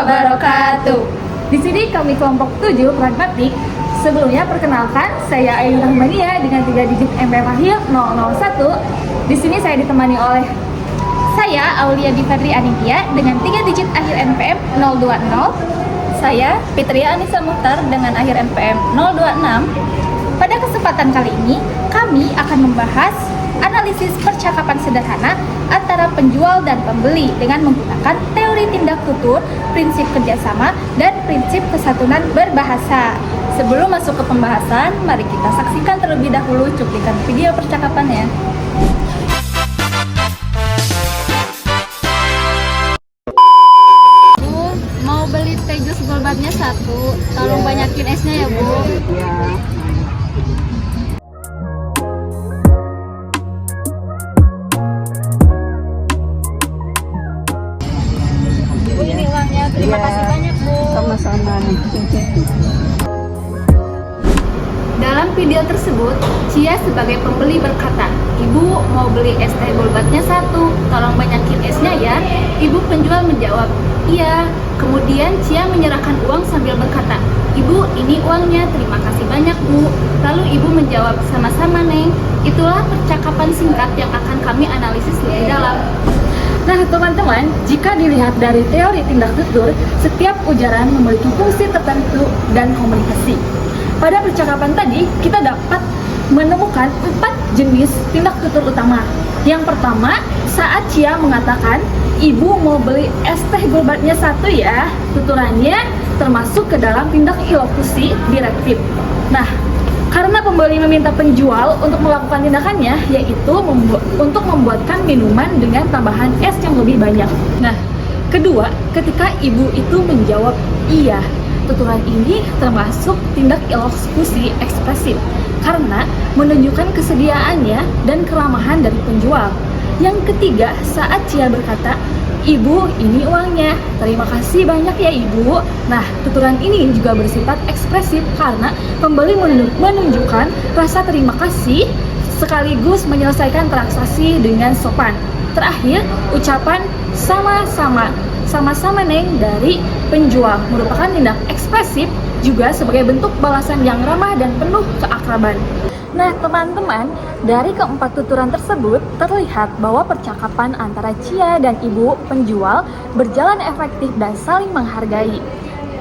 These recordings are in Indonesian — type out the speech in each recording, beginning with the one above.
wabarakatuh. Di sini kami kelompok 7 pragmatik. Sebelumnya perkenalkan, saya Ayu Rahmania dengan 3 digit MPM akhir 001. Di sini saya ditemani oleh saya Aulia Divadri Anindya dengan 3 digit akhir NPM 020. Saya Fitria Anissa Muhtar dengan akhir NPM 026. Pada kesempatan kali ini, kami akan membahas analisis percakapan sederhana antara penjual dan pembeli dengan menggunakan teori tindak tutur, prinsip kerjasama, dan prinsip kesatuan berbahasa. Sebelum masuk ke pembahasan, mari kita saksikan terlebih dahulu cuplikan video percakapannya. Bu, mau beli teh jus golbatnya 1, tolong banyakin esnya ya Bu. Bu, ini uangnya. Terima kasih banyak Bu. Sama-sama nih. Dalam video tersebut, Cia sebagai pembeli berkata, "Ibu mau beli es teh golbatnya 1, tolong banyakin esnya ya." Ibu penjual menjawab, "Iya." Kemudian Cia menyerahkan uang sambil berkata, "Ibu, ini uangnya, terima kasih banyak Bu." Lalu ibu menjawab, "Sama-sama Neng." Itulah percakapan singkat yang akan kami analisis lebih dalam. Nah teman-teman, jika dilihat dari teori tindak tutur, setiap ujaran memiliki fungsi tertentu dan komunikasi. Pada percakapan tadi, kita dapat menemukan 4 jenis tindak tutur utama. Yang pertama, saat Cia mengatakan, "Ibu mau beli es teh golbatnya 1 ya," tuturannya termasuk ke dalam tindak ilokusi direktif. Nah, karena pembeli meminta penjual untuk melakukan tindakannya, yaitu untuk membuatkan minuman dengan tambahan es yang lebih banyak. Nah, kedua, ketika ibu itu menjawab iya, tuturan ini termasuk tindak ilokusi ekspresif karena menunjukkan kesediaannya dan keramahan dari penjual. Yang ketiga, saat Cia berkata, "Ibu, ini uangnya, terima kasih banyak ya Ibu." Nah, tuturan ini juga bersifat ekspresif karena pembeli menunjukkan rasa terima kasih sekaligus menyelesaikan transaksi dengan sopan. Terakhir, ucapan sama-sama Neng dari penjual merupakan tindak ekspresif juga sebagai bentuk balasan yang ramah dan penuh keakraban. Nah teman-teman, dari keempat tuturan tersebut terlihat bahwa percakapan antara Cia dan ibu penjual berjalan efektif dan saling menghargai.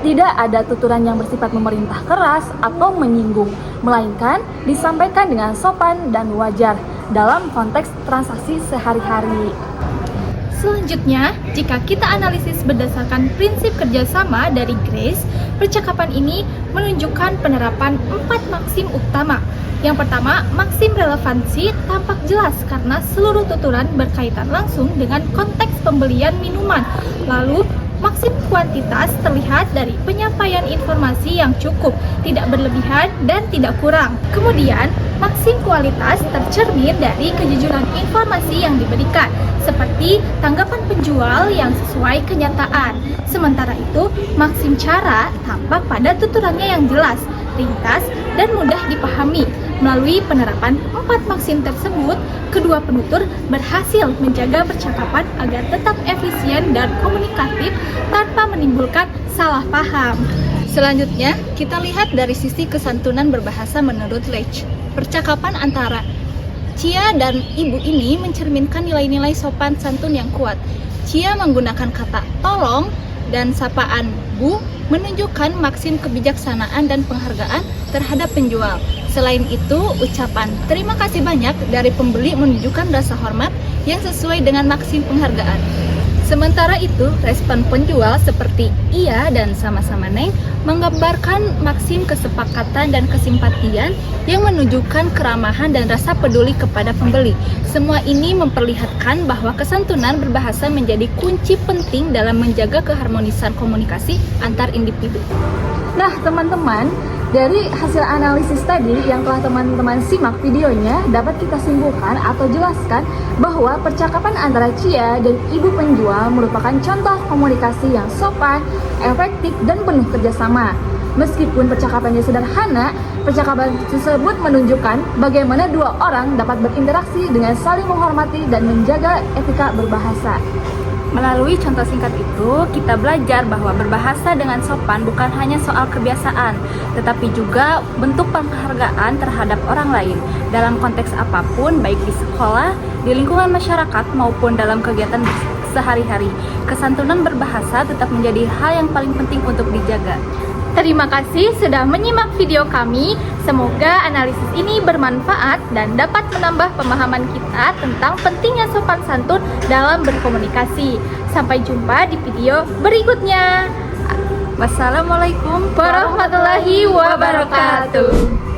Tidak ada tuturan yang bersifat memerintah keras atau menyinggung, melainkan disampaikan dengan sopan dan wajar dalam konteks transaksi sehari-hari. Selanjutnya, jika kita analisis berdasarkan prinsip kerjasama dari Grace, percakapan ini menunjukkan penerapan 4 maksim utama. Yang pertama, maksim relevansi tampak jelas karena seluruh tuturan berkaitan langsung dengan konteks pembelian minuman. Lalu, maksim kuantitas terlihat dari penyampaian informasi yang cukup, tidak berlebihan dan tidak kurang. Kemudian, maksim kualitas tercermin dari kejujuran informasi yang diberikan, seperti tanggapan penjual yang sesuai kenyataan. Sementara itu, maksim cara tampak pada tuturannya yang jelas, ringkas, dan mudah dipahami. Melalui penerapan 4 maksim tersebut, kedua penutur berhasil menjaga percakapan agar tetap efisien dan komunikatif tanpa menimbulkan salah paham. Selanjutnya, kita lihat dari sisi kesantunan berbahasa menurut Leach. Percakapan antara Cia dan ibu ini mencerminkan nilai-nilai sopan santun yang kuat. Cia menggunakan kata tolong dan sapaan Bu menunjukkan maksim kebijaksanaan dan penghargaan terhadap penjual. Selain itu, ucapan terima kasih banyak dari pembeli menunjukkan rasa hormat yang sesuai dengan maksim penghargaan. Sementara itu, respon penjual seperti iya dan sama-sama Neng menggambarkan maksim kesepakatan dan kesimpatian yang menunjukkan keramahan dan rasa peduli kepada pembeli. Semua ini memperlihatkan bahwa kesantunan berbahasa menjadi kunci penting dalam menjaga keharmonisan komunikasi antar individu. Nah teman-teman, dari hasil analisis tadi yang telah teman-teman simak videonya, dapat kita simpulkan atau jelaskan bahwa percakapan antara Cia dan ibu penjual merupakan contoh komunikasi yang sopan, efektif, dan penuh kerjasama. Meskipun percakapannya sederhana, percakapan tersebut menunjukkan bagaimana dua orang dapat berinteraksi dengan saling menghormati dan menjaga etika berbahasa. Melalui contoh singkat itu, kita belajar bahwa berbahasa dengan sopan bukan hanya soal kebiasaan, tetapi juga bentuk penghargaan terhadap orang lain dalam konteks apapun, baik di sekolah, di lingkungan masyarakat, maupun dalam kegiatan sehari-hari. Kesantunan berbahasa tetap menjadi hal yang paling penting untuk dijaga. Terima kasih sudah menyimak video kami. Semoga analisis ini bermanfaat dan dapat menambah pemahaman kita tentang pentingnya sopan santun dalam berkomunikasi. Sampai jumpa di video berikutnya. Wassalamualaikum Warahmatullahi wabarakatuh.